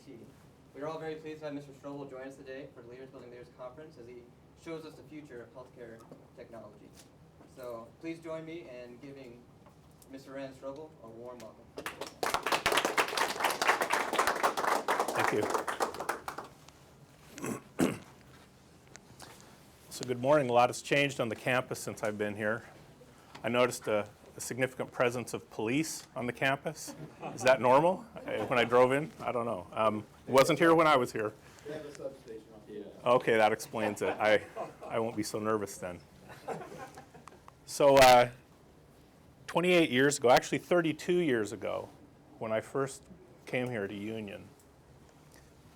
ChatGPT. We are all very pleased to have Mr. Strobel join us today for the Leaders Building Leaders Conference as he shows us the future of healthcare technology. So please join me in giving Mr. Rand Strobel a warm welcome. Thank you. So good morning. A lot has changed on the campus since I've been here. I noticed a significant presence of police on the campus. Is that normal? When I drove in? I don't know. It wasn't here when I was here. They have a substation up here. Okay, that explains it. I won't be so nervous then. So 28 years ago, actually 32 years ago, when I first came here to Union,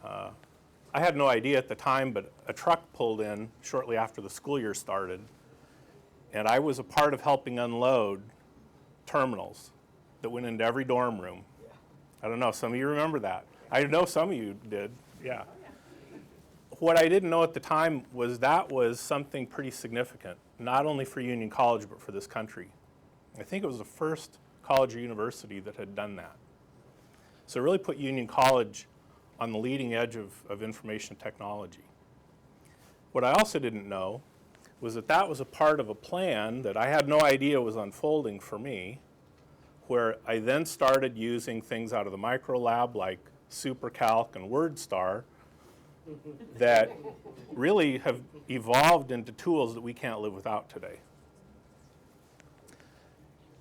I had no idea at the time, but a truck pulled in shortly after the school year started, and I was a part of helping unload terminals that went into every dorm room. I don't know, some of you remember that. I know some of you did, yeah. What I didn't know at the time was that was something pretty significant, not only for Union College, but for this country. I think it was the first college or university that had done that. So it really put Union College on the leading edge of information technology. What I also didn't know was that that was a part of a plan that I had no idea was unfolding for me, where I then started using things out of the micro lab like SuperCalc and WordStar that really have evolved into tools that we can't live without today.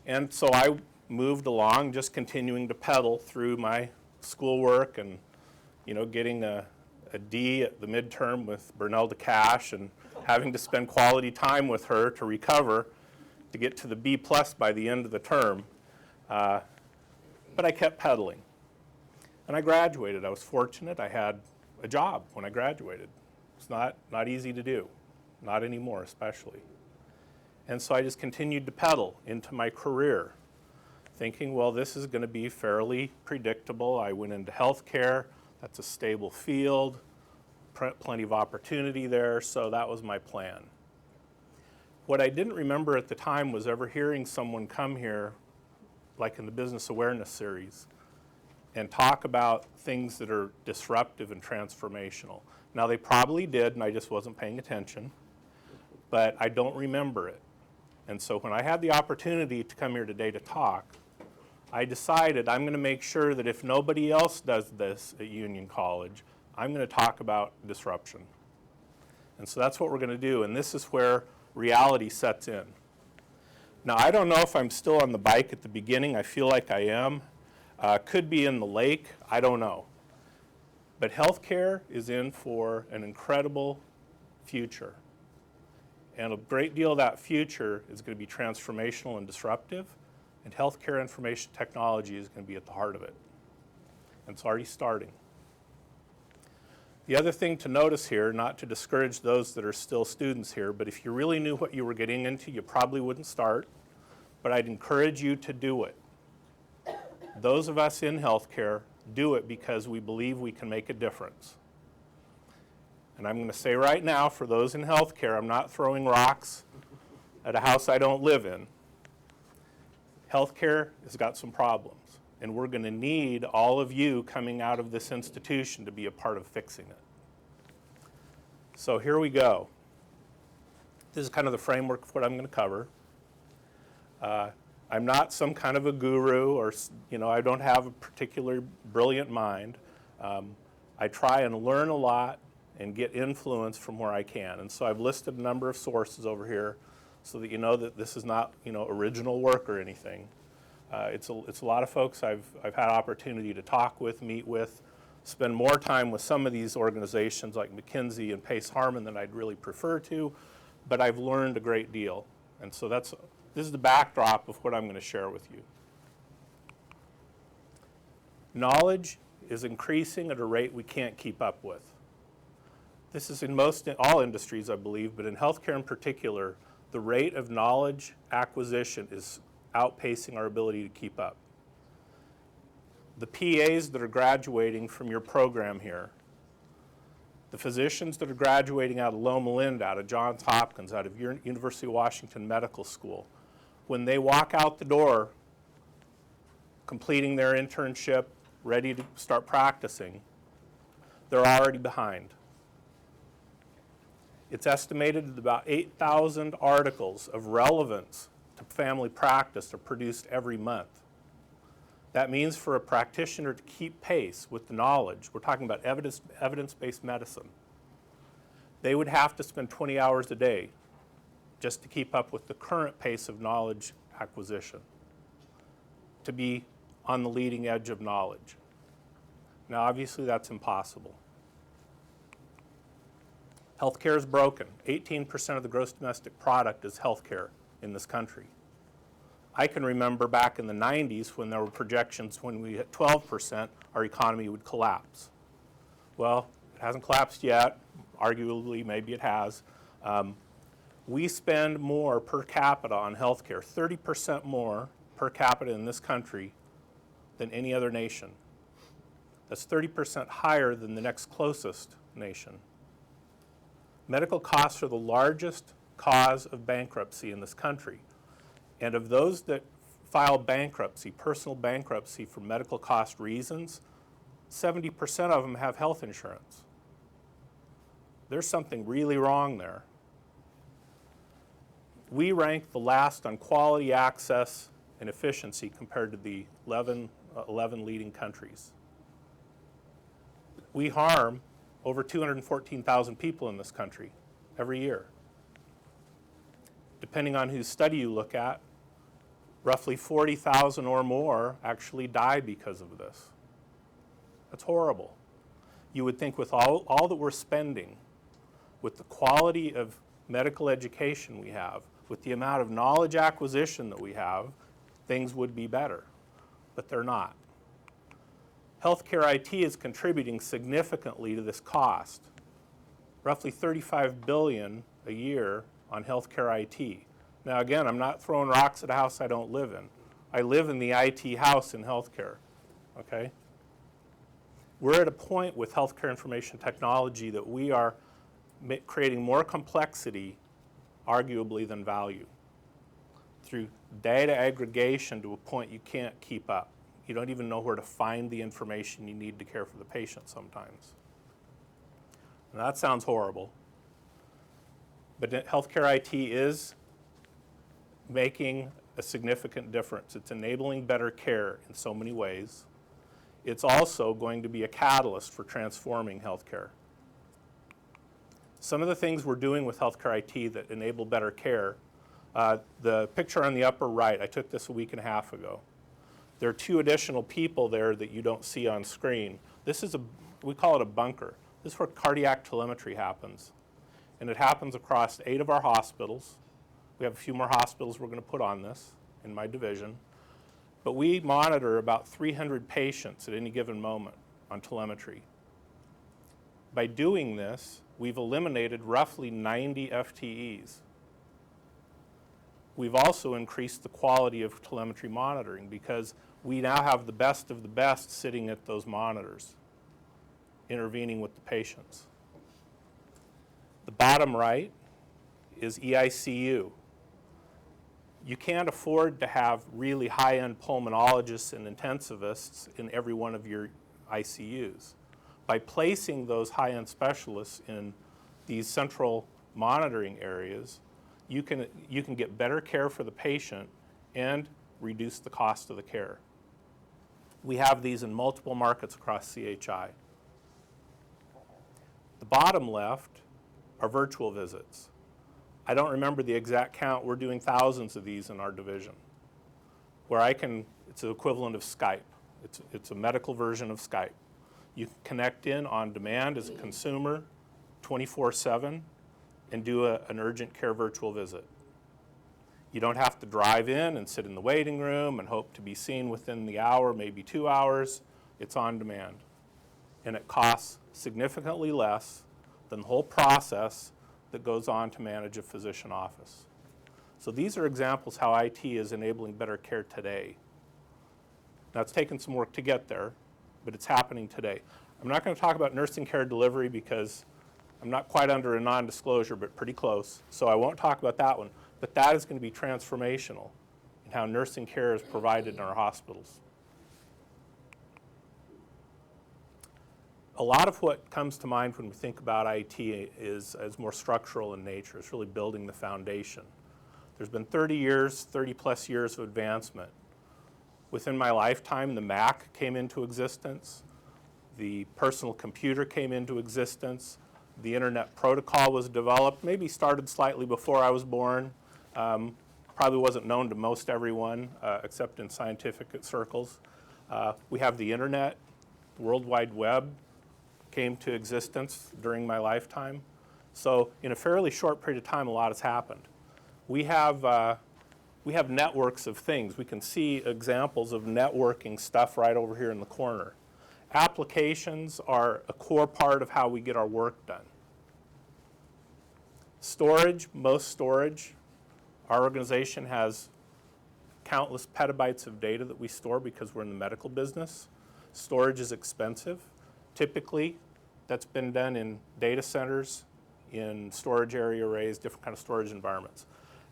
And so I moved along, just continuing to pedal through my schoolwork and getting a D at the midterm with Bernelda Cash and having to spend quality time with her to recover to get to the B+ by the end of the term. But I kept pedaling. And I graduated. I was fortunate. I had a job when I graduated. It's not easy to do, not anymore especially. And so I just continued to pedal into my career, thinking, well, this is going to be fairly predictable. I went into healthcare. That's a stable field, plenty of opportunity there, so that was my plan. What I didn't remember at the time was ever hearing someone come here, like in the Business Awareness series, and talk about things that are disruptive and transformational. Now, they probably did, and I just wasn't paying attention, but I don't remember it. And so when I had the opportunity to come here today to talk, I decided I'm going to make sure that if nobody else does this at Union College, I'm going to talk about disruption. And so that's what we're going to do, and this is where reality sets in. Now, I don't know if I'm still on the bike at the beginning. I feel like I am. Could be in the lake. I don't know. But healthcare is in for an incredible future. And a great deal of that future is going to be transformational and disruptive. And healthcare information technology is going to be at the heart of it. And it's already starting. The other thing to notice here, not to discourage those that are still students here, but if you really knew what you were getting into, you probably wouldn't start. But I'd encourage you to do it. Those of us in healthcare do it because we believe we can make a difference. And I'm going to say right now, for those in healthcare, I'm not throwing rocks at a house I don't live in. Healthcare has got some problems, and we're going to need all of you coming out of this institution to be a part of fixing it. So here we go. This is kind of the framework of what I'm going to cover. I'm not some kind of a guru, or I don't have a particularly brilliant mind. I try and learn a lot and get influence from where I can. And so I've listed a number of sources over here so that you know that this is not original work or anything. It's a lot of folks I've had opportunity to talk with, meet with, spend more time with some of these organizations like McKinsey and Pace Harmon than I'd really prefer to, but I've learned a great deal. And so this is the backdrop of what I'm going to share with you. Knowledge is increasing at a rate we can't keep up with. This is in all industries, I believe, but in healthcare in particular, the rate of knowledge acquisition is outpacing our ability to keep up. The PAs that are graduating from your program here, the physicians that are graduating out of Loma Linda, out of Johns Hopkins, out of University of Washington Medical School, when they walk out the door, completing their internship, ready to start practicing, they're already behind. It's estimated that about 8,000 articles of relevance to family practice are produced every month. That means for a practitioner to keep pace with the knowledge, we're talking about evidence-based medicine, they would have to spend 20 hours a day just to keep up with the current pace of knowledge acquisition, to be on the leading edge of knowledge. Now, obviously, that's impossible. Healthcare is broken. 18% of the gross domestic product is healthcare in this country. I can remember back in the 90s when there were projections when we hit 12%, our economy would collapse. Well, it hasn't collapsed yet. Arguably, maybe it has. We spend more per capita on healthcare, 30% more per capita in this country than any other nation. That's 30% higher than the next closest nation. Medical costs are the largest cause of bankruptcy in this country. And of those that file bankruptcy, personal bankruptcy for medical cost reasons, 70% of them have health insurance. There's something really wrong there. We rank the last on quality, access, and efficiency compared to the 11 leading countries. We harm over 214,000 people in this country every year. Depending on whose study you look at, roughly 40,000 or more actually die because of this. That's horrible. You would think with all that we're spending, with the quality of medical education we have, with the amount of knowledge acquisition that we have, things would be better, but they're not. Healthcare IT is contributing significantly to this cost, roughly $35 billion a year on healthcare IT. Now again, I'm not throwing rocks at a house I don't live in. I live in the IT house in healthcare, okay? We're at a point with healthcare information technology that we are creating more complexity, arguably, than value through data aggregation to a point you can't keep up. You don't even know where to find the information you need to care for the patient sometimes. And that sounds horrible. But healthcare IT is making a significant difference. It's enabling better care in so many ways. It's also going to be a catalyst for transforming healthcare. Some of the things we're doing with healthcare IT that enable better care, the picture on the upper right, I took this a week and a half ago. There are 2 additional people there that you don't see on screen. This is we call it a bunker. This is where cardiac telemetry happens. And it happens across 8 of our hospitals. We have a few more hospitals we're going to put on this in my division. But we monitor about 300 patients at any given moment on telemetry. By doing this, we've eliminated roughly 90 FTEs. We've also increased the quality of telemetry monitoring because we now have the best of the best sitting at those monitors, intervening with the patients. The bottom right is EICU. You can't afford to have really high-end pulmonologists and intensivists in every one of your ICUs. By placing those high-end specialists in these central monitoring areas, you can get better care for the patient and reduce the cost of the care. We have these in multiple markets across CHI. The bottom left are virtual visits. I don't remember the exact count. We're doing thousands of these in our division, where it's the equivalent of Skype. It's a medical version of Skype. You can connect in on demand as a consumer 24/7 and do an urgent care virtual visit. You don't have to drive in and sit in the waiting room and hope to be seen within the hour, maybe 2 hours. It's on demand. And it costs significantly less than the whole process that goes on to manage a physician office. So these are examples how IT is enabling better care today. Now it's taken some work to get there, but it's happening today. I'm not going to talk about nursing care delivery because I'm not quite under a non-disclosure, but pretty close. So I won't talk about that one. But that is going to be transformational in how nursing care is provided in our hospitals. a lot of what comes to mind when we think about IT is more structural in nature. It's really building the foundation. There's been 30 plus years of advancement. Within my lifetime, the Mac came into existence, the personal computer came into existence, the internet protocol was developed, maybe started slightly before I was born, probably wasn't known to most everyone except in scientific circles. We have the internet, the World Wide Web came to existence during my lifetime. So in a fairly short period of time, a lot has happened. We have networks of things. We can see examples of networking stuff right over here in the corner. Applications are a core part of how we get our work done. Storage, most storage. Our organization has countless petabytes of data that we store because we're in the medical business. Storage is expensive. Typically, that's been done in data centers, in storage area arrays, different kind of storage environments.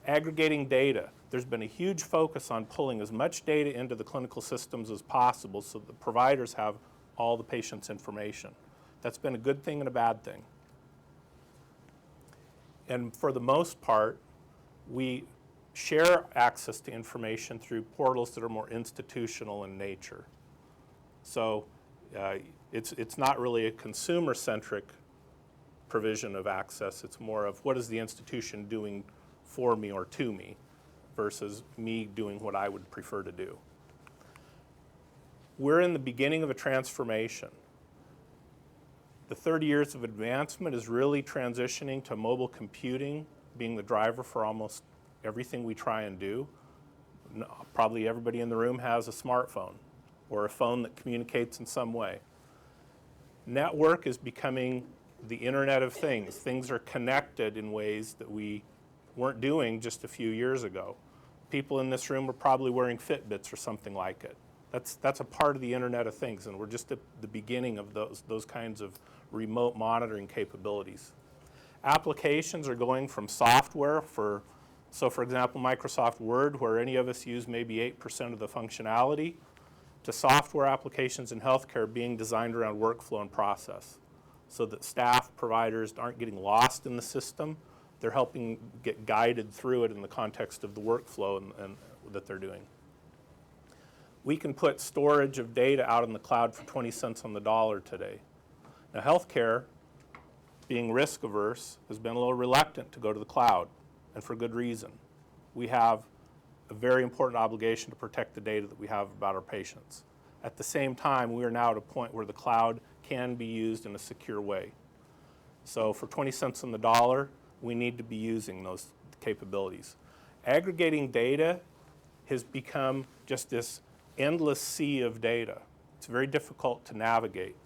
Aggregating data. There's been a huge focus on pulling as much data into the clinical systems as possible so that the providers have all the patient's information. That's been a good thing and a bad thing. And for the most part, we share access to information through portals that are more institutional in nature. So it's not really a consumer-centric provision of access. It's more of what is the institution doing for me or to me versus me doing what I would prefer to do. We're in the beginning of a transformation. The 30 years of advancement is really transitioning to mobile computing being the driver for almost everything we try and do. Probably everybody in the room has a smartphone or a phone that communicates in some way. Network is becoming the Internet of Things. Things are connected in ways that we weren't doing just a few years ago. People in this room are probably wearing Fitbits or something like it. That's a part of the Internet of Things, and we're just at the beginning of those kinds of remote monitoring capabilities. Applications are going from software for example, Microsoft Word, where any of us use maybe 8% of the functionality, to software applications in healthcare being designed around workflow and process so that staff, providers aren't getting lost in the system. They're helping get guided through it in the context of the workflow and that they're doing. We can put storage of data out in the cloud for 20 cents on the dollar today. Now, healthcare, being risk averse, has been a little reluctant to go to the cloud, and for good reason. We have a very important obligation to protect the data that we have about our patients. At the same time, we are now at a point where the cloud can be used in a secure way. So for 20 cents on the dollar, we need to be using those capabilities. Aggregating data has become just this endless sea of data. It's very difficult to navigate.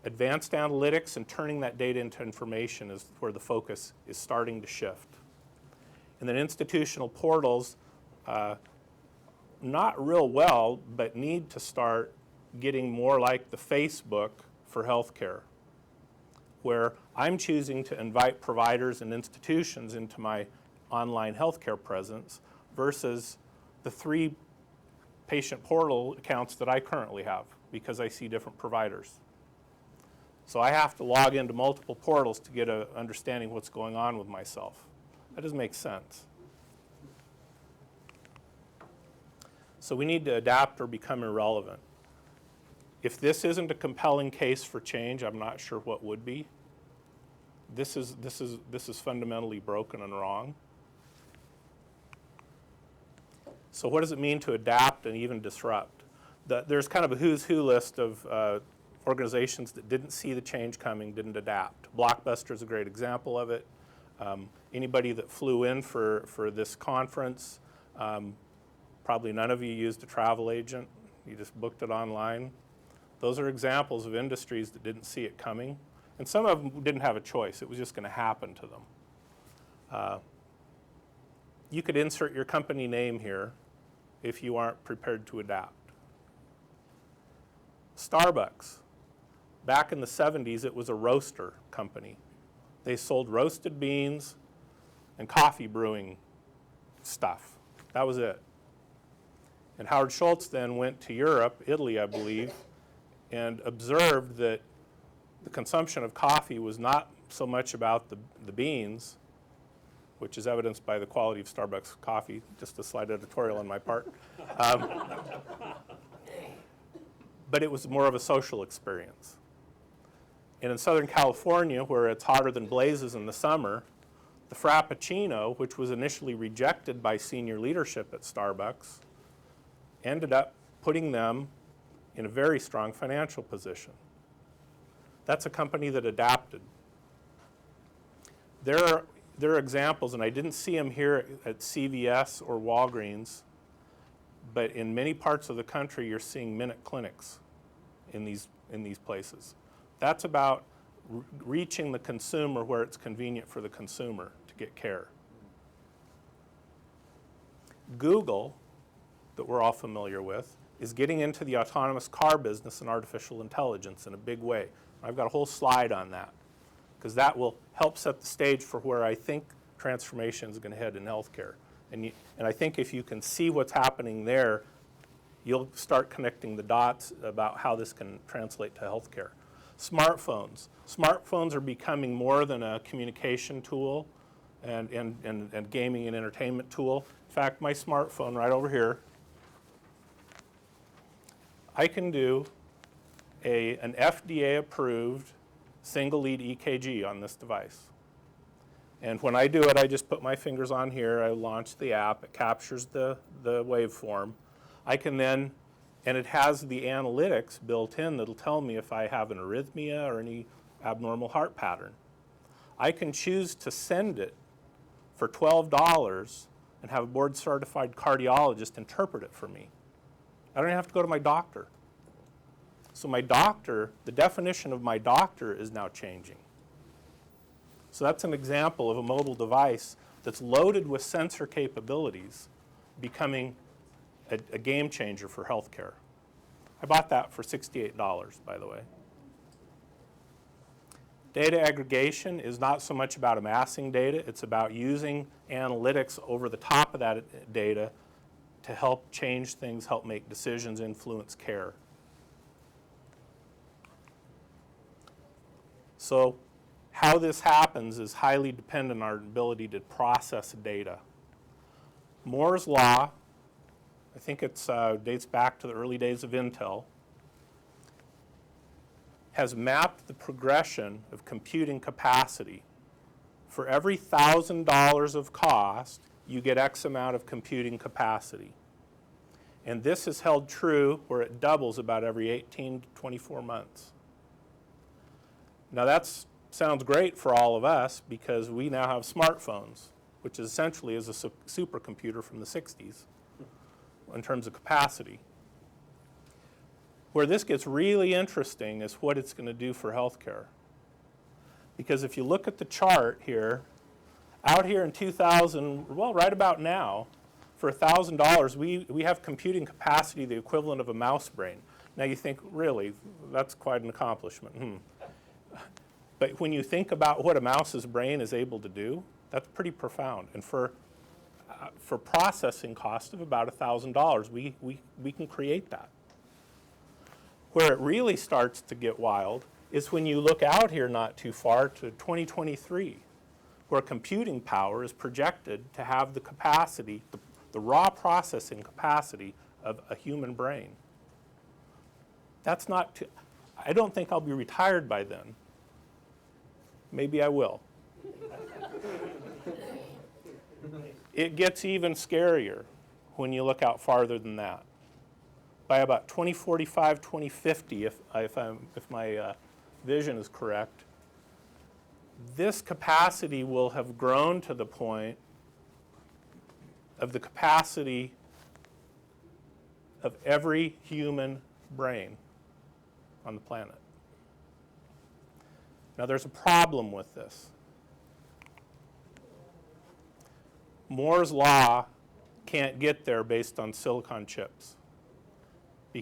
Advanced analytics and turning that data into information is where the focus is starting to shift. And then institutional portals, not real well, but need to start getting more like the Facebook for healthcare, where I'm choosing to invite providers and institutions into my online healthcare presence versus the 3 patient portal accounts that I currently have because I see different providers. So I have to log into multiple portals to get an understanding of what's going on with myself. That doesn't make sense. So we need to adapt or become irrelevant. If this isn't a compelling case for change, I'm not sure what would be. This is fundamentally broken and wrong. So what does it mean to adapt and even disrupt? There's kind of a who's who list of organizations that didn't see the change coming, didn't adapt. Blockbuster is a great example of it. Anybody that flew in for this conference, probably none of you used a travel agent. You just booked it online. Those are examples of industries that didn't see it coming. And some of them didn't have a choice. It was just going to happen to them. You could insert your company name here if you aren't prepared to adapt. Starbucks. Back in the 70s, it was a roaster company. They sold roasted beans and coffee brewing stuff. That was it. And Howard Schultz then went to Europe, Italy, I believe, and observed that the consumption of coffee was not so much about the beans, which is evidenced by the quality of Starbucks coffee, just a slight editorial on my part. But it was more of a social experience. And in Southern California, where it's hotter than blazes in the summer, the Frappuccino, which was initially rejected by senior leadership at Starbucks, ended up putting them in a very strong financial position. That's a company that adapted. There are examples, and I didn't see them here at CVS or Walgreens, but in many parts of the country, you're seeing minute clinics in these places. That's about reaching the consumer where it's convenient for the consumer to get care. Google, that we're all familiar with, is getting into the autonomous car business and artificial intelligence in a big way. I've got a whole slide on that, because that will help set the stage for where I think transformation is going to head in healthcare. And I think if you can see what's happening there, you'll start connecting the dots about how this can translate to healthcare. Smartphones. Smartphones are becoming more than a communication tool and gaming and entertainment tool. In fact, my smartphone right over here, I can do an FDA-approved single-lead EKG on this device. And when I do it, I just put my fingers on here, I launch the app, it captures the waveform. I can then, and it has the analytics built in that'll tell me if I have an arrhythmia or any abnormal heart pattern. I can choose to send it for $12 and have a board-certified cardiologist interpret it for me. I don't even have to go to my doctor. So my doctor, the definition of my doctor is now changing. So that's an example of a mobile device that's loaded with sensor capabilities becoming a game changer for healthcare. I bought that for $68, by the way. Data aggregation is not so much about amassing data, it's about using analytics over the top of that data to help change things, help make decisions, influence care. So how this happens is highly dependent on our ability to process data. Moore's law, I think it dates back to the early days of Intel, has mapped the progression of computing capacity. For every $1,000 of cost, you get X amount of computing capacity. And this is held true where it doubles about every 18 to 24 months. Now that sounds great for all of us because we now have smartphones, which essentially is a supercomputer from the 60s in terms of capacity. Where this gets really interesting is what it's going to do for healthcare. Because if you look at the chart here, out here in 2000, well, right about now, for $1,000, we have computing capacity the equivalent of a mouse brain. Now you think, really, that's quite an accomplishment. But when you think about what a mouse's brain is able to do, that's pretty profound. And for processing cost of about $1,000, we can create that. Where it really starts to get wild is when you look out here not too far to 2023, where computing power is projected to have the capacity, the raw processing capacity of a human brain. That's not, I don't think I'll be retired by then. Maybe I will. It gets even scarier when you look out farther than that. By about 2045, 2050, if my vision is correct, this capacity will have grown to the point of the capacity of every human brain on the planet. Now there's a problem with this. Moore's law can't get there based on silicon chips.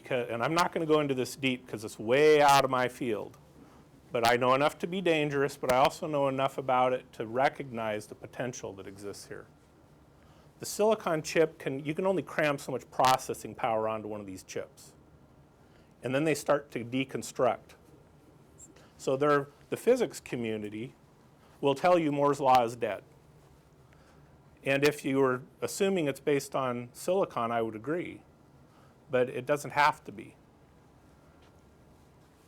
And I'm not going to go into this deep because it's way out of my field. But I know enough to be dangerous, but I also know enough about it to recognize the potential that exists here. The silicon chip, you can only cram so much processing power onto one of these chips. And then they start to deconstruct. So the physics community will tell you Moore's law is dead. And if you were assuming it's based on silicon, I would agree. But it doesn't have to be.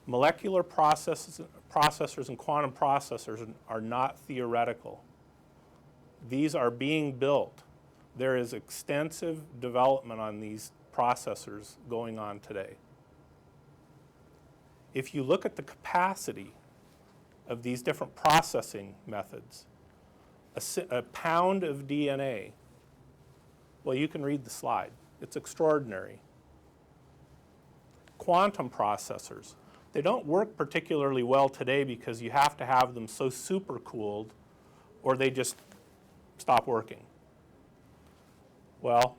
Molecular processors and quantum processors are not theoretical. These are being built. There is extensive development on these processors going on today. If you look at the capacity of these different processing methods, a pound of DNA, well, you can read the slide. It's extraordinary. Quantum processors, they don't work particularly well today because you have to have them so supercooled or they just stop working. Well,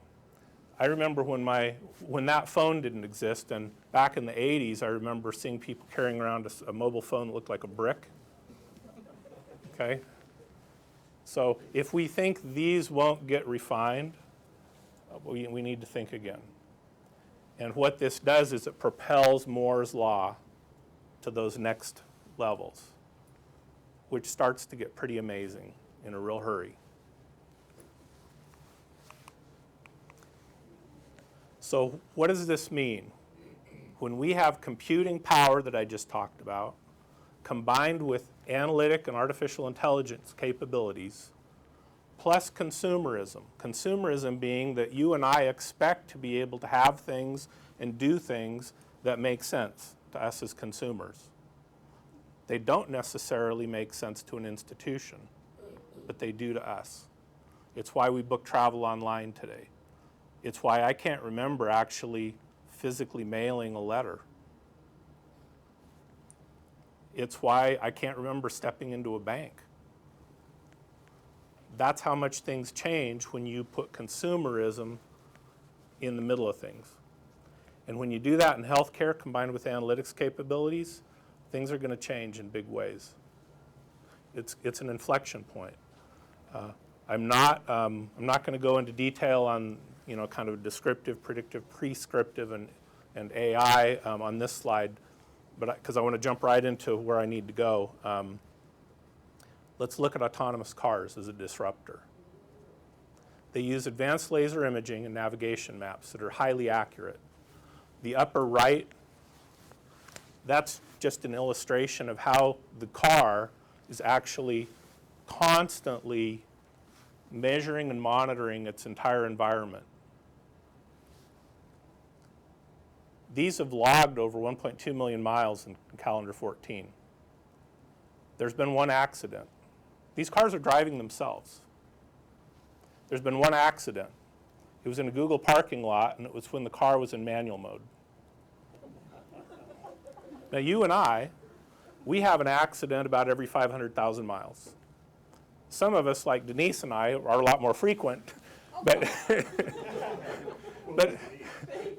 I remember when that phone didn't exist, and back in the 80s, I remember seeing people carrying around a mobile phone that looked like a brick. Okay? So if we think these won't get refined, we need to think again. And what this does is it propels Moore's law to those next levels, which starts to get pretty amazing in a real hurry. So what does this mean? When we have computing power that I just talked about, combined with analytic and artificial intelligence capabilities, plus consumerism being that you and I expect to be able to have things and do things that make sense to us as consumers. They don't necessarily make sense to an institution, but they do to us. It's why we book travel online today. It's why I can't remember actually physically mailing a letter. It's why I can't remember stepping into a bank. That's how much things change when you put consumerism in the middle of things. And when you do that in healthcare combined with analytics capabilities, things are going to change in big ways. It's an inflection point. I'm not going to go into detail on kind of descriptive, predictive, prescriptive, and AI on this slide, but because I want to jump right into where I need to go. Let's look at autonomous cars as a disruptor. They use advanced laser imaging and navigation maps that are highly accurate. The upper right, that's just an illustration of how the car is actually constantly measuring and monitoring its entire environment. These have logged over 1.2 million miles in calendar 14. There's been one accident. These cars are driving themselves. There's been one accident. It was in a Google parking lot, and it was when the car was in manual mode. Now, you and I, we have an accident about every 500,000 miles. Some of us, like Denise and I, are a lot more frequent, but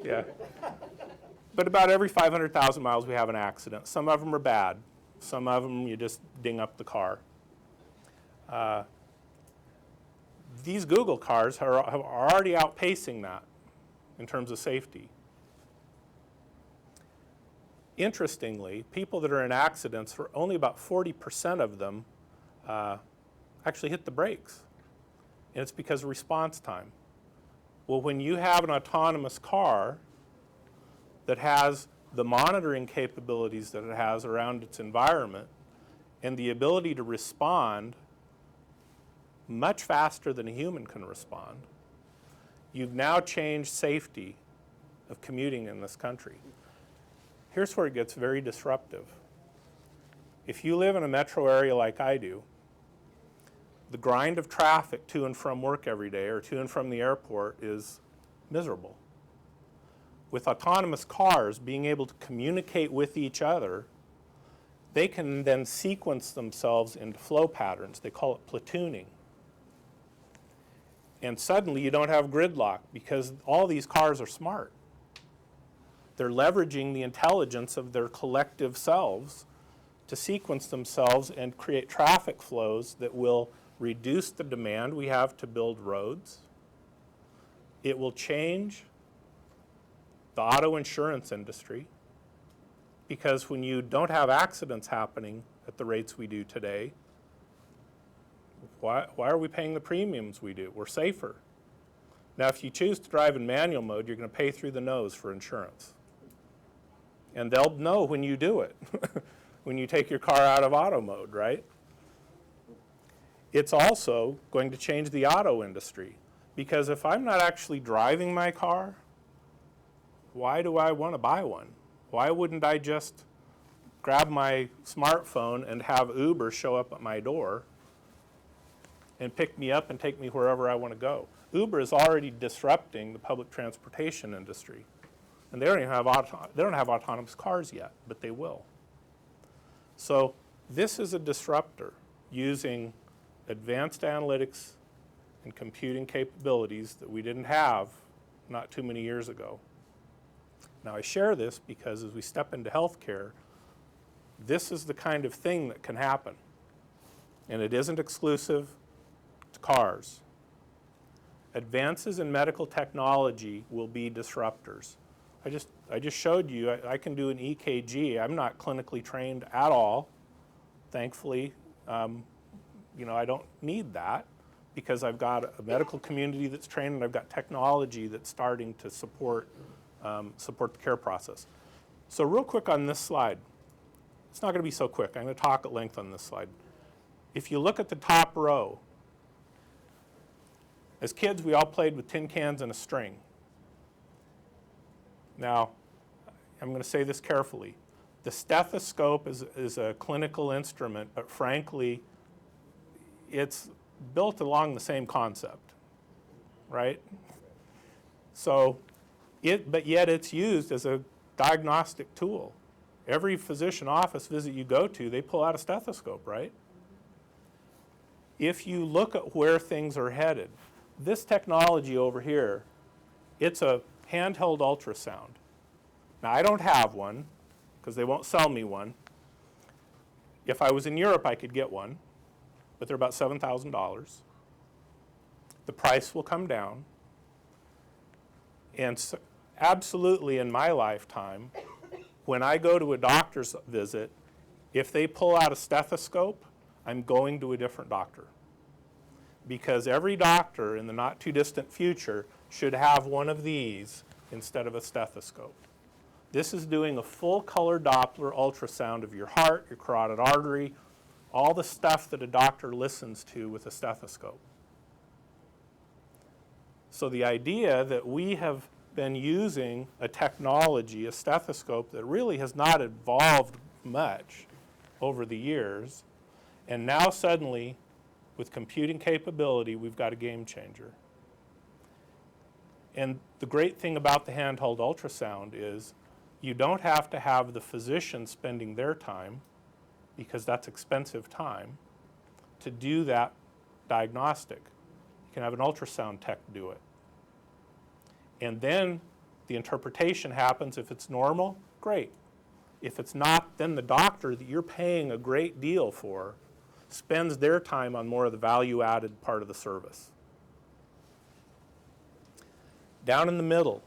yeah. But about every 500,000 miles we have an accident. Some of them are bad. Some of them you just ding up the car. These Google cars are already outpacing that in terms of safety. Interestingly, people that are in accidents, for only about 40% of them actually hit the brakes. And it's because of response time. Well, when you have an autonomous car that has the monitoring capabilities that it has around its environment and the ability to respond much faster than a human can respond, you've now changed safety of commuting in this country. Here's where it gets very disruptive. If you live in a metro area like I do, the grind of traffic to and from work every day or to and from the airport is miserable. With autonomous cars being able to communicate with each other, they can then sequence themselves into flow patterns. They call it platooning. And suddenly you don't have gridlock because all these cars are smart. They're leveraging the intelligence of their collective selves to sequence themselves and create traffic flows that will reduce the demand we have to build roads. It will change the auto insurance industry. because when you don't have accidents happening at the rates we do today, why are we paying the premiums we do? We're safer. Now, if you choose to drive in manual mode, you're going to pay through the nose for insurance. And they'll know when you do it, when you take your car out of auto mode, right? It's also going to change the auto industry, because if I'm not actually driving my car, why do I want to buy one? Why wouldn't I just grab my smartphone and have Uber show up at my door and pick me up and take me wherever I want to go? Uber is already disrupting the public transportation industry. And they don't have autonomous cars yet, but they will. So this is a disruptor using advanced analytics and computing capabilities that we didn't have not too many years ago. Now, I share this because as we step into healthcare, this is the kind of thing that can happen. And it isn't exclusive to cars. Advances in medical technology will be disruptors. I just showed you, I can do an EKG. I'm not clinically trained at all. Thankfully, I don't need that because I've got a medical community that's trained and I've got technology that's starting to support the care process. So real quick on this slide, it's not going to be so quick. I'm going to talk at length on this slide. If you look at the top row, as kids, we all played with tin cans and a string. Now, I'm going to say this carefully. The stethoscope is a clinical instrument, but frankly, it's built along the same concept, right? So, but yet it's used as a diagnostic tool. Every physician office visit you go to, they pull out a stethoscope, right? If you look at where things are headed, this technology over here, it's a handheld ultrasound. Now, I don't have one because they won't sell me one. If I was in Europe, I could get one, but they're about $7,000. The price will come down. And so, absolutely in my lifetime, when I go to a doctor's visit, if they pull out a stethoscope, I'm going to a different doctor. Because every doctor in the not too distant future should have one of these instead of a stethoscope. This is doing a full color Doppler ultrasound of your heart, your carotid artery, all the stuff that a doctor listens to with a stethoscope. So the idea that we have been using a technology, a stethoscope, that really has not evolved much over the years, and now suddenly, with computing capability, we've got a game changer. And the great thing about the handheld ultrasound is you don't have to have the physician spending their time, because that's expensive time, to do that diagnostic. You can have an ultrasound tech do it. And then the interpretation happens. If it's normal, great. If it's not, then the doctor that you're paying a great deal for spends their time on more of the value-added part of the service. Down in the middle,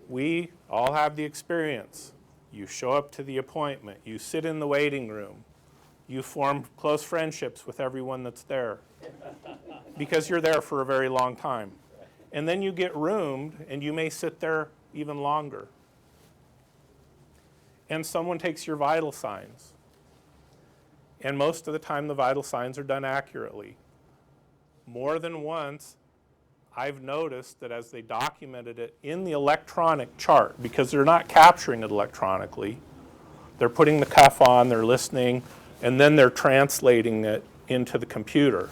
we all have the experience. You show up to the appointment, you sit in the waiting room, you form close friendships with everyone that's there because you're there for a very long time. And then you get roomed and you may sit there even longer. And someone takes your vital signs. And most of the time the vital signs are done accurately. More than once, I've noticed that as they documented it in the electronic chart, because they're not capturing it electronically, they're putting the cuff on, they're listening, and then they're translating it into the computer.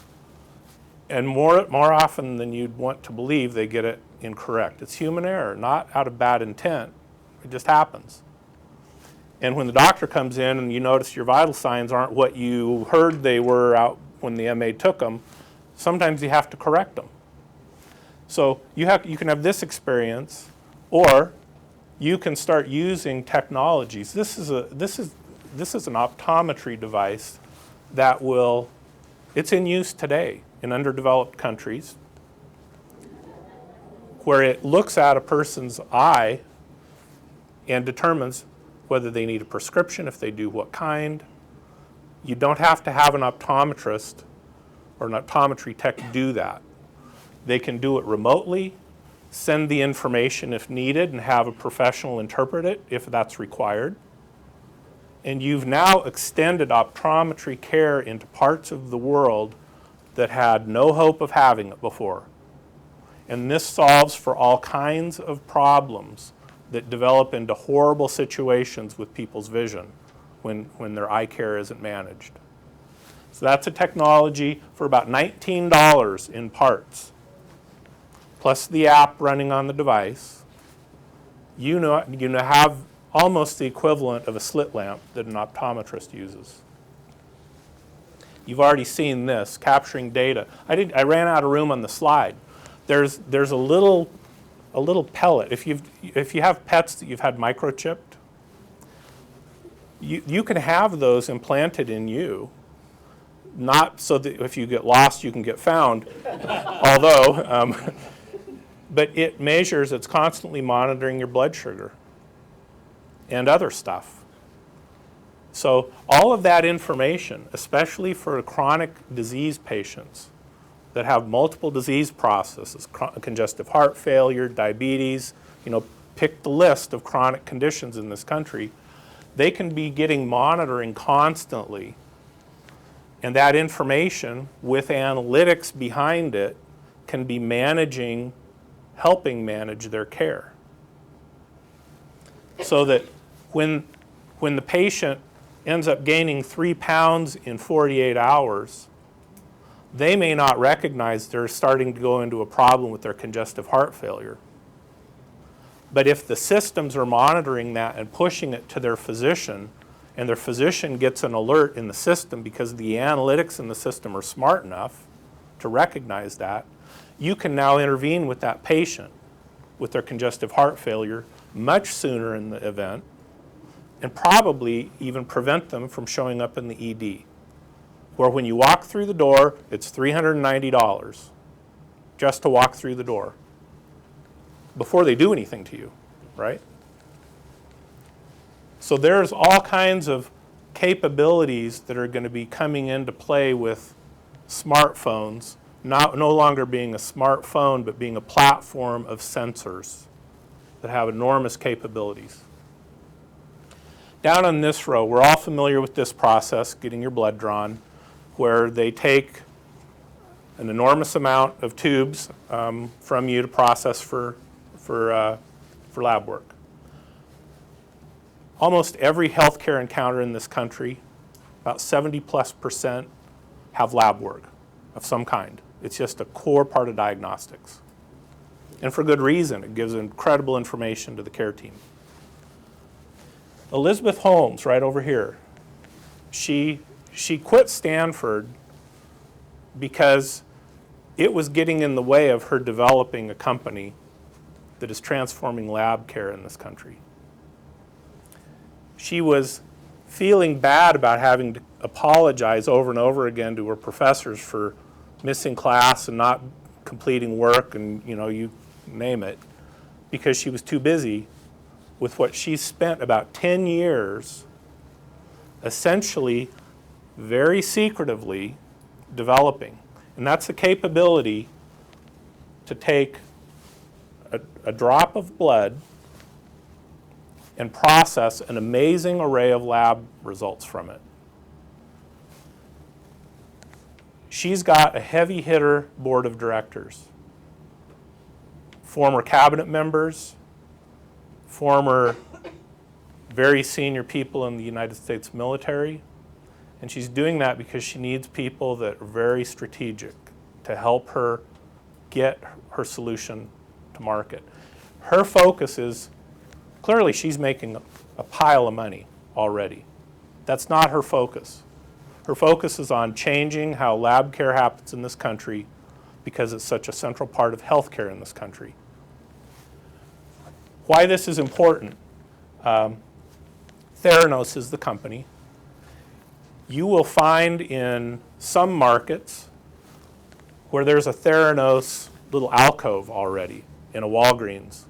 And more often than you'd want to believe, they get it incorrect. It's human error, not out of bad intent. It just happens. And when the doctor comes in and you notice your vital signs aren't what you heard they were out when the MA took them, sometimes you have to correct them. So you can have this experience, or you can start using technologies. This is an optometry device that it's in use today in underdeveloped countries, where it looks at a person's eye and determines whether they need a prescription, if they do, what kind. You don't have to have an optometrist or an optometry tech do that. They can do it remotely, send the information if needed, and have a professional interpret it if that's required. And you've now extended optometry care into parts of the world that had no hope of having it before. And this solves for all kinds of problems that develop into horrible situations with people's vision when their eye care isn't managed. So that's a technology for about $19 in parts, plus the app running on the device. You have almost the equivalent of a slit lamp that an optometrist uses. You've already seen this, capturing data. I ran out of room on the slide. There's a little pellet. If you have pets that you've had microchipped, you can have those implanted in you, not so that if you get lost you can get found, although, but it measures, it's constantly monitoring your blood sugar and other stuff. So all of that information, especially for chronic disease patients that have multiple disease processes, congestive heart failure, diabetes, pick the list of chronic conditions in this country, they can be getting monitoring constantly. And that information with analytics behind it can be helping manage their care. So that when the patient ends up gaining 3 pounds in 48 hours, they may not recognize they're starting to go into a problem with their congestive heart failure. But if the systems are monitoring that and pushing it to their physician, and their physician gets an alert in the system because the analytics in the system are smart enough to recognize that, you can now intervene with that patient with their congestive heart failure much sooner in the event, and probably even prevent them from showing up in the ED, where when you walk through the door, it's $390 just to walk through the door before they do anything to you, right? So there's all kinds of capabilities that are going to be coming into play with smartphones, no longer being a smartphone, but being a platform of sensors that have enormous capabilities. Down on this row, we're all familiar with this process, getting your blood drawn, where they take an enormous amount of tubes from you to process for lab work. Almost every healthcare encounter in this country, about 70+%, have lab work of some kind. It's just a core part of diagnostics. And for good reason. It gives incredible information to the care team. Elizabeth Holmes, right over here, she quit Stanford because it was getting in the way of her developing a company that is transforming lab care in this country. She was feeling bad about having to apologize over and over again to her professors for missing class and not completing work and, you name it, because she was too busy with what she spent about 10 years essentially very secretively developing. And that's the capability to take a drop of blood and process an amazing array of lab results from it. She's got a heavy hitter board of directors, former cabinet members, former very senior people in the United States military, and she's doing that because she needs people that are very strategic to help her get her solution to market. Her focus is, clearly she's making a pile of money already. That's not her focus. Her focus is on changing how lab care happens in this country because it's such a central part of healthcare in this country. Why this is important. Theranos is the company. You will find in some markets where there's a Theranos little alcove already in a Walgreens.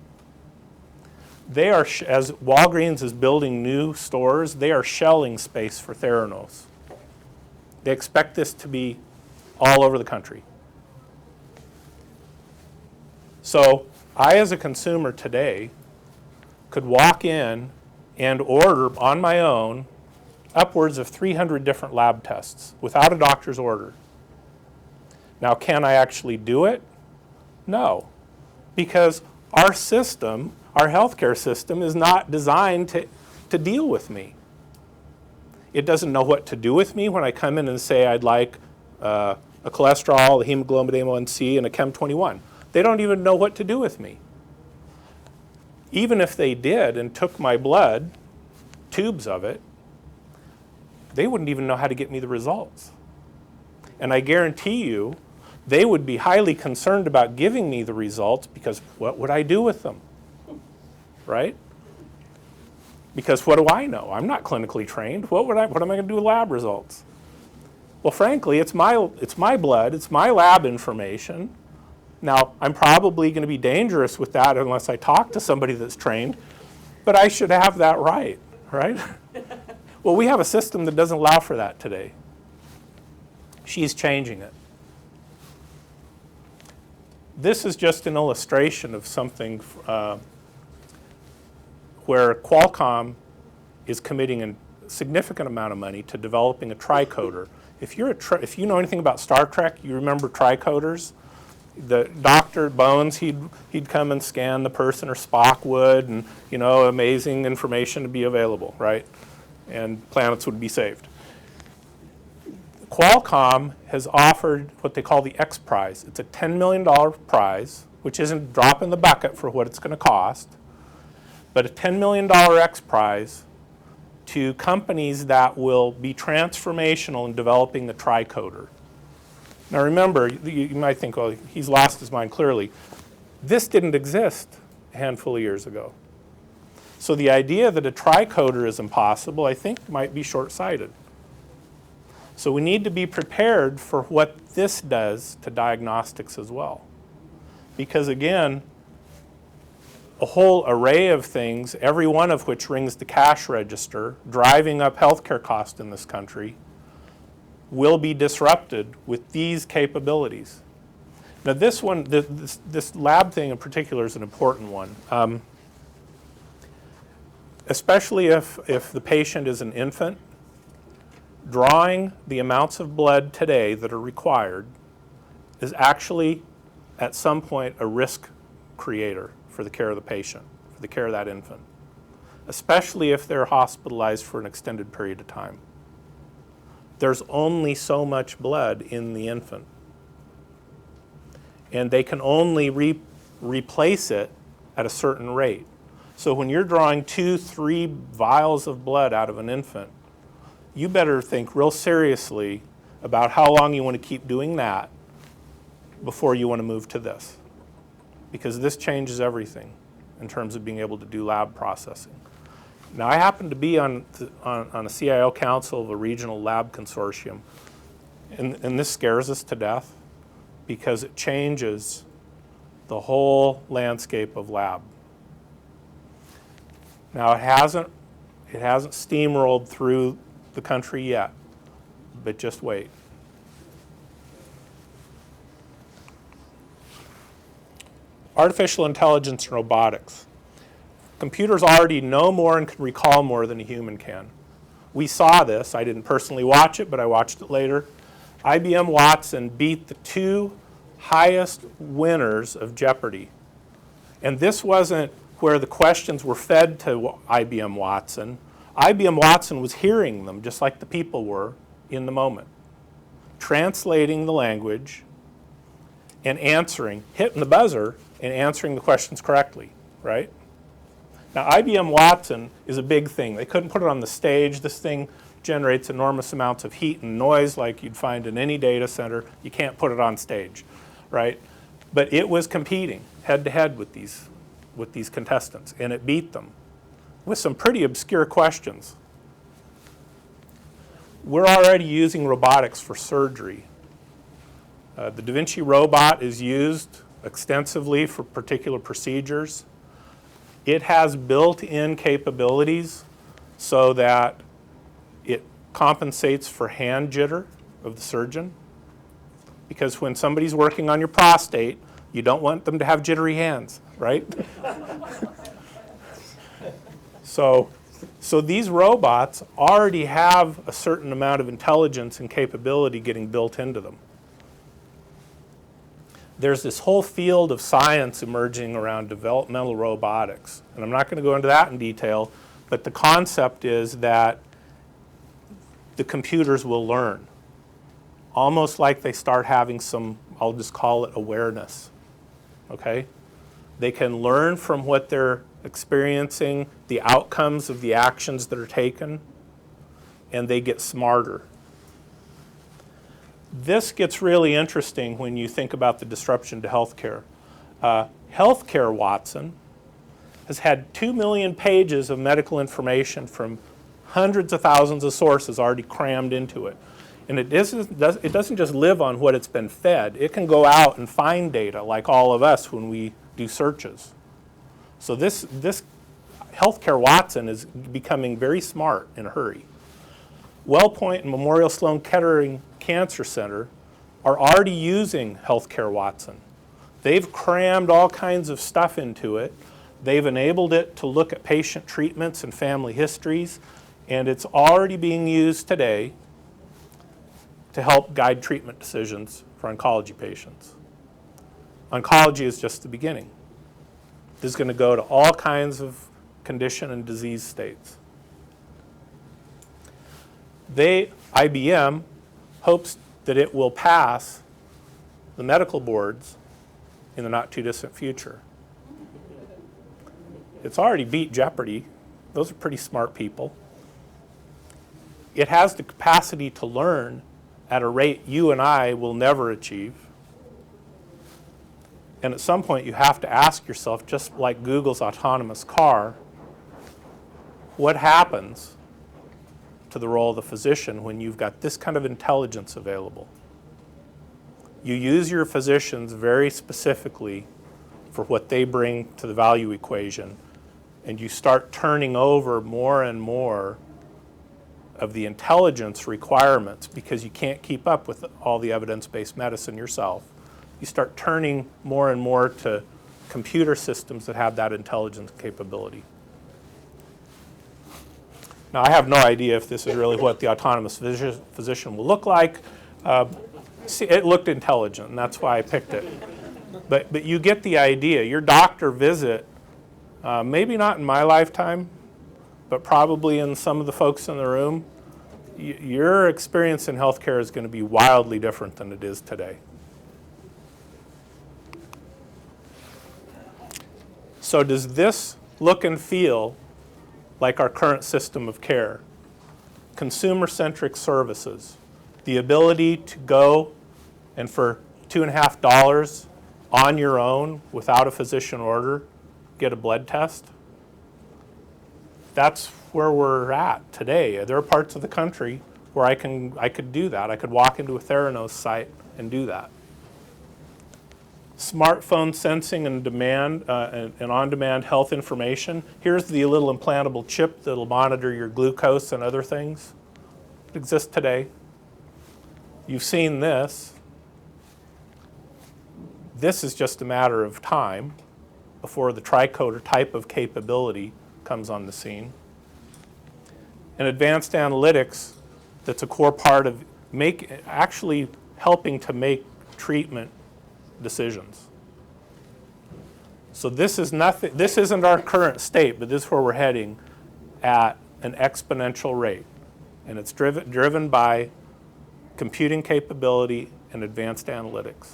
They are, as Walgreens is building new stores, they are shelling space for Theranos. They expect this to be all over the country. So I, as a consumer today, could walk in and order on my own upwards of 300 different lab tests without a doctor's order. Now, can I actually do it? No, because our system, our healthcare system, is not designed to deal with me. It doesn't know what to do with me when I come in and say I'd like a cholesterol, a hemoglobin A1C, and a Chem 21. They don't even know what to do with me. Even if they did and took my blood, tubes of it, they wouldn't even know how to get me the results. And I guarantee you, they would be highly concerned about giving me the results because what would I do with them, right? Because what do I know? I'm not clinically trained. What am I going to do with lab results? Well, frankly, it's my blood, it's my lab information. Now, I'm probably going to be dangerous with that unless I talk to somebody that's trained, but I should have that right? Well, we have a system that doesn't allow for that today. She's changing it. This is just an illustration of something where Qualcomm is committing a significant amount of money to developing a tricoder. If you know anything about Star Trek, you remember tricoders. The Dr. Bones, he'd come and scan the person, or Spock would, and amazing information to be available, right? And planets would be saved. Qualcomm has offered what they call the X Prize. It's a $10 million prize, which isn't a drop in the bucket for what it's going to cost, but a $10 million X Prize to companies that will be transformational in developing the tricoder. Now remember, you might think, well, he's lost his mind clearly. This didn't exist a handful of years ago. So the idea that a tricoder is impossible, I think, might be short-sighted. So we need to be prepared for what this does to diagnostics as well. Because again, a whole array of things, every one of which rings the cash register, driving up healthcare costs in this country, will be disrupted with these capabilities. Now this one, this lab thing in particular is an important one. Especially if the patient is an infant, drawing the amounts of blood today that are required is actually, at some point, a risk creator for the care of the patient, for the care of that infant, especially if they're hospitalized for an extended period of time. There's only so much blood in the infant, and they can only replace it at a certain rate. So when you're drawing 2-3 vials of blood out of an infant, you better think real seriously about how long you want to keep doing that before you want to move to this. Because this changes everything in terms of being able to do lab processing. Now, I happen to be on a CIO council of a regional lab consortium, and this scares us to death because it changes the whole landscape of lab. Now, it hasn't steamrolled through the country yet, but just wait. Artificial intelligence and robotics. Computers already know more and can recall more than a human can. We saw this. I didn't personally watch it, but I watched it later. IBM Watson beat the 2 highest winners of Jeopardy. And this wasn't where the questions were fed to IBM Watson. IBM Watson was hearing them just like the people were in the moment, translating the language and answering, hitting the buzzer and answering the questions correctly, right? Now, IBM Watson is a big thing. They couldn't put it on the stage. This thing generates enormous amounts of heat and noise like you'd find in any data center. You can't put it on stage, right? But it was competing head-to-head with these contestants, and it beat them with some pretty obscure questions. We're already using robotics for surgery. The Da Vinci robot is used extensively for particular procedures. It has built-in capabilities so that it compensates for hand jitter of the surgeon. Because when somebody's working on your prostate, you don't want them to have jittery hands, right? So these robots already have a certain amount of intelligence and capability getting built into them. There's this whole field of science emerging around developmental robotics. And I'm not going to go into that in detail, but the concept is that the computers will learn. Almost like they start having some, I'll just call it awareness, okay? They can learn from what they're experiencing, the outcomes of the actions that are taken, and they get smarter. This gets really interesting when you think about the disruption to healthcare. Healthcare Watson has had 2 million pages of medical information from hundreds of thousands of sources already crammed into it. And it doesn't just live on what it's been fed. It can go out and find data like all of us when we do searches. So this Healthcare Watson is becoming very smart in a hurry. WellPoint and Memorial Sloan Kettering Cancer Center are already using Healthcare Watson. They've crammed all kinds of stuff into it. They've enabled it to look at patient treatments and family histories, and it's already being used today to help guide treatment decisions for oncology patients. Oncology is just the beginning. This is going to go to all kinds of condition and disease states. IBM hopes that it will pass the medical boards in the not too distant future. It's already beat Jeopardy. Those are pretty smart people. It has the capacity to learn at a rate you and I will never achieve. And at some point you have to ask yourself, just like Google's autonomous car, what happens to the role of the physician when you've got this kind of intelligence available? You use your physicians very specifically for what they bring to the value equation, and you start turning over more and more of the intelligence requirements because you can't keep up with all the evidence-based medicine yourself. You start turning more and more to computer systems that have that intelligence capability. Now, I have no idea if this is really what the autonomous physician will look like. See, it looked intelligent, and that's why I picked it. But you get the idea. Your doctor visit, maybe not in my lifetime, but probably in some of the folks in the room, your experience in healthcare is going to be wildly different than it is today. So does this look and feel like our current system of care? Consumer-centric services, the ability to go and for $2.50 on your own without a physician order, get a blood test. That's where we're at today. There are parts of the country where I could do that. I could walk into a Theranos site and do that. Smartphone sensing and demand and on-demand health information. Here's the little implantable chip that'll monitor your glucose and other things. It exists today. You've seen this. This is just a matter of time before the tricoder type of capability comes on the scene. And advanced analytics, that's a core part of actually helping to make treatment decisions. So this isn't our current state, but this is where we're heading at an exponential rate. And it's driven by computing capability and advanced analytics.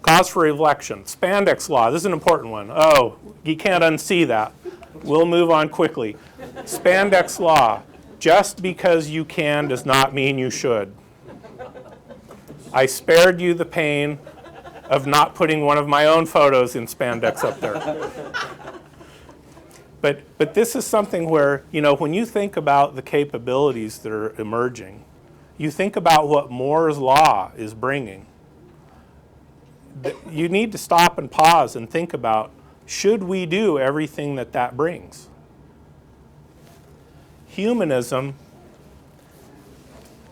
Cause for reflection. Spandex law. This is an important one. Oh, you can't unsee that. We'll move on quickly. Spandex law. Just because you can does not mean you should. I spared you the pain of not putting one of my own photos in spandex up there. But this is something where, when you think about the capabilities that are emerging, you think about what Moore's law is bringing. you need to stop and pause and think about, should we do everything that brings? Humanism,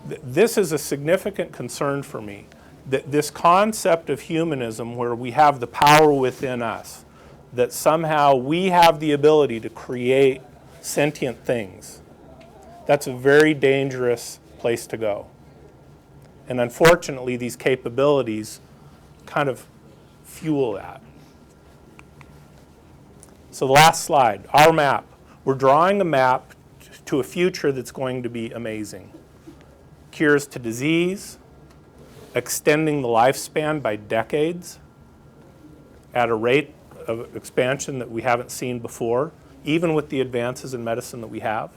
this is a significant concern for me. This concept of humanism where we have the power within us, that somehow we have the ability to create sentient things, that's a very dangerous place to go. And unfortunately, these capabilities kind of fuel that. So the last slide, our map. We're drawing a map to a future that's going to be amazing. Cures to disease, extending the lifespan by decades at a rate of expansion that we haven't seen before, even with the advances in medicine that we have.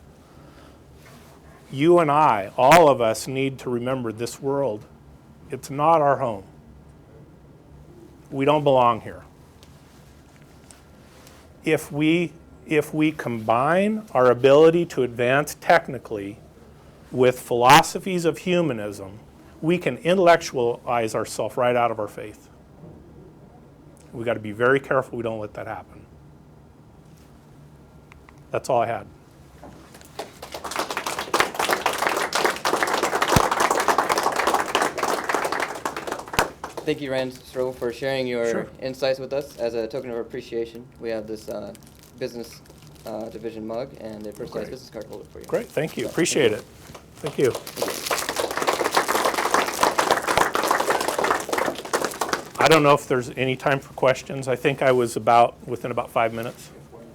You and I, all of us, need to remember this world, it's not our home. We don't belong here. If we combine our ability to advance technically with philosophies of humanism, we can intellectualize ourselves right out of our faith. We've got to be very careful we don't let that happen. That's all I had. Thank you, Rand Strobel, for sharing your Sure. insights with us. As a token of appreciation, we have this business division mug and a personalized Great. business card holder for you. Great, thank you, appreciate it. Thank you. I don't know if there's any time for questions. I think I was within about 5 minutes.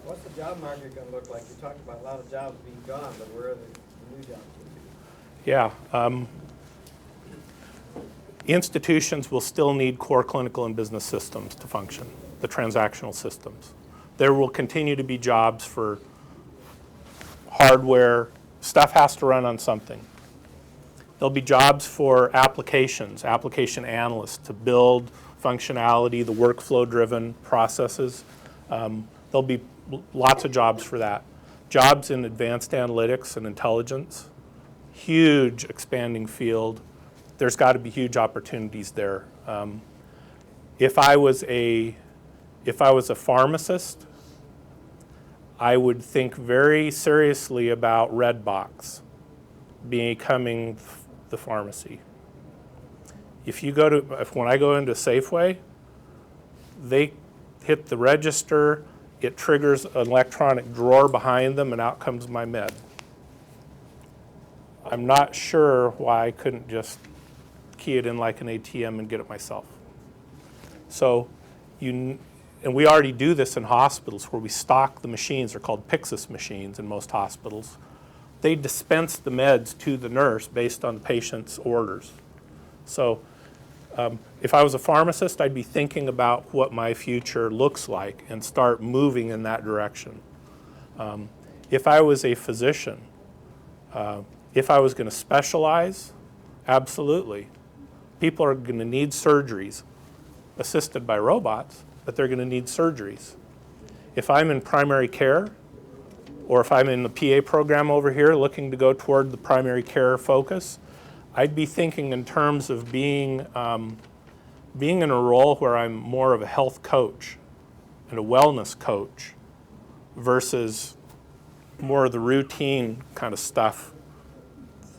What's the job market going to look like? You talked about a lot of jobs being gone, but where are the new jobs going to be? Yeah. Institutions will still need core clinical and business systems to function, the transactional systems. There will continue to be jobs for hardware. Stuff has to run on something. There'll be jobs for applications, application analysts to build functionality, the workflow-driven processes. There'll be lots of jobs for that. Jobs in advanced analytics and intelligence, huge expanding field. There's got to be huge opportunities there. If I was a pharmacist, I would think very seriously about Redbox becoming the pharmacy. When I go into Safeway, they hit the register, it triggers an electronic drawer behind them, and out comes my med. I'm not sure why I couldn't just key it in like an ATM and get it myself. So, and we already do this in hospitals where we stock the machines. They're called Pyxis machines in most hospitals. They dispense the meds to the nurse based on the patient's orders. So if I was a pharmacist, I'd be thinking about what my future looks like and start moving in that direction. If I was a physician, if I was going to specialize, absolutely. People are going to need surgeries assisted by robots, but they're going to need surgeries. If I'm in primary care, or if I'm in the PA program over here looking to go toward the primary care focus, I'd be thinking in terms of being in a role where I'm more of a health coach and a wellness coach versus more of the routine kind of stuff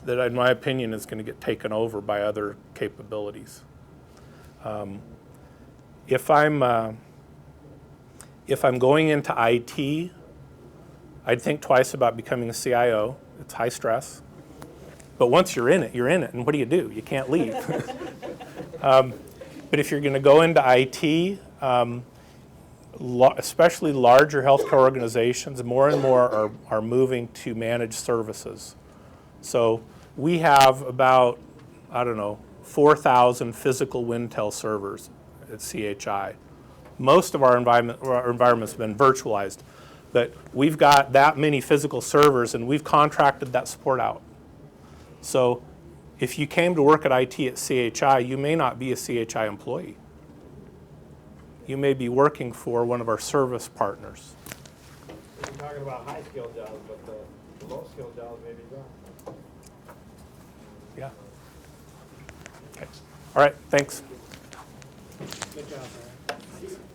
that, in my opinion, is going to get taken over by other capabilities. If I'm going into IT, I'd think twice about becoming a CIO. It's high stress. But once you're in it, and what do? You can't leave. But if you're going to go into IT, especially larger healthcare organizations, more and more are moving to managed services. So we have about, 4,000 physical Wintel servers at CHI. Most of our environment's been virtualized, but we've got that many physical servers and we've contracted that support out. So if you came to work at IT at CHI, you may not be a CHI employee. You may be working for one of our service partners. You're talking about high-skilled jobs, but the low-skilled jobs may be gone. Yeah. Okay. All right, thanks. Good job, Brian.